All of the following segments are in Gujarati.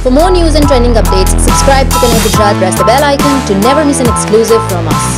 For more news and trending updates, subscribe to Connect Gujarat, press the bell icon to never miss an exclusive from us.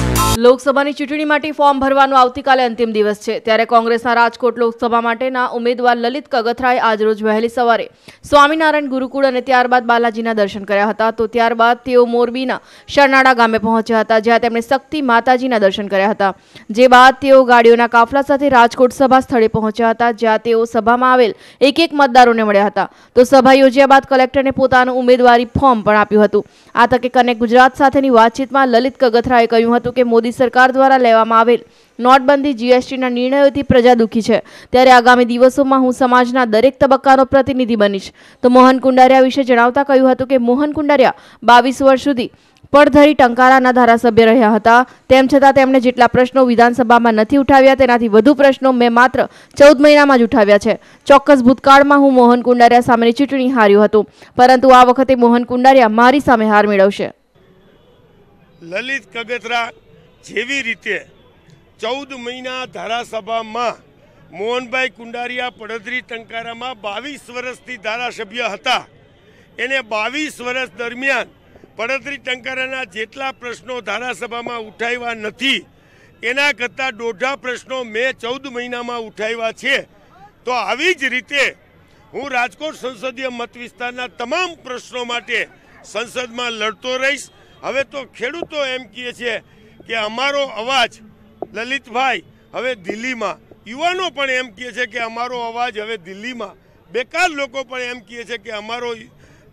લોકસભાની ચૂંટણી માટે ફોર્મ ભરવાનો આવતીકાલે અંતિમ દિવસ છે, ત્યારે કોંગ્રેસના રાજકોટ લોકસભા માટેના ઉમેદવાર લલિત કગથરાએ આજરોજ વહેલી સવારે સ્વામિનારાયણ ગુરુકુળ અને ત્યારબાદ બાલાજીના દર્શન કર્યા હતા. તો ત્યારબાદ તેઓ મોરબીના શરનાળા ગામે પહોંચ્યા હતા, જ્યાં તેમણે શક્તિ માતાજીના દર્શન કર્યા હતા. જે બાદ તેઓ ગાડીઓના કાફલા સાથે રાજકોટ સભા સ્થળે પહોંચ્યા હતા, જ્યાં તેઓ સભામાં આવેલ એક મતદારોને મળ્યા હતા. તો સભા યોજ્યા બાદ કલેક્ટરને પોતાનું ઉમેદવારી ફોર્મ પણ આપ્યું હતું. આ તકે કનેક્ટ ગુજરાત સાથેની વાતચીતમાં લલિત કગથરાએ કહ્યું હતું કે મોદી સરકાર દ્વારા લેવામાં આવેલ નોટબંધી જીએસટીના નિર્ણયોથી પ્રજા દુઃખી છે, ત્યારે આગામી દિવસોમાં હું સમાજના દરેક તબક્કાનો પ્રતિનિધિ બનીશ. તો મોહન કુંડારિયા વિશે જણાવતા કહ્યું હતું કે મોહન કુંડારિયા 22 વર્ષ સુધી પડધરી ટંકારાના ધારાસભ્ય રહ્યા હતા. તેમ છતાં તેમણે જેટલા પ્રશ્નો વિધાનસભામાં નથી ઉઠાવ્યા તેનાથી વધુ પ્રશ્નો મેં માત્ર 14 મહિનામાં જ ઉઠાવ્યા છે. ચોક્કસ ભૂતકાળમાં હું મોહન કુંડારિયા સામેની ચૂંટણી હાર્યું હતું, પરંતુ આ વખતે મોહન કુંડારિયા મારી સામે હાર મેળવશે. લલિત કગથરા જેવી રીતે 14 મહિના ધારાસભામાં મોહનભાઈ કુંડારિયા પડધરી ટંકારામાં 22 વર્ષથી ધારાસભ્ય હતા, એને 22 વર્ષ દરમિયાન પડધરી ટંકારાના જેટલા પ્રશ્નો ધારાસભામાં ઉઠાવ્યા નથી એના કરતાં દોઢા પ્રશ્નો મેં 14 મહિનામાં ઉઠાવ્યા છે. તો આવી જ રીતે હું રાજકોટ સંસદીય મત વિસ્તારના તમામ પ્રશ્નો માટે સંસદમાં લડતો રહીશ. હવે તો ખેડૂતો એમ કહે છે કે અમારો અવાજ લલિતભાઈ હવે દિલ્હીમાં, યુવાનો પણ એમ કહે છે કે અમારો અવાજ હવે દિલ્હીમાં, બેકાર લોકો પણ એમ કહે છે કે અમારો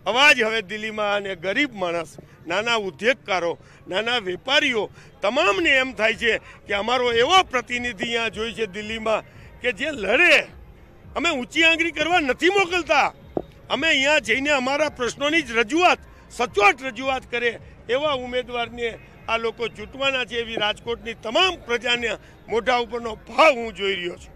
અવાજ હવે દિલ્હીમાં, અને ગરીબ માણસ, નાના ઉદ્યોગકારો, નાના વેપારીઓ તમામને એમ થાય છે કે અમારો એવો પ્રતિનિધિ અહીંયા જોઈએ છે દિલ્હીમાં કે જે લડે. અમે ઊંચી આંગળી કરવા નથી મોકલતા, અમે અહીંયા જઈને અમારા પ્રશ્નોની જ રજૂઆત, સચોટ રજૂઆત કરે એવા ઉમેદવારને આ લોકો ચૂંટવાના છે. એવી રાજકોટની તમામ પ્રજાને મોઢા ઉપરનો ભાવ હું જોઈ રહ્યો છું.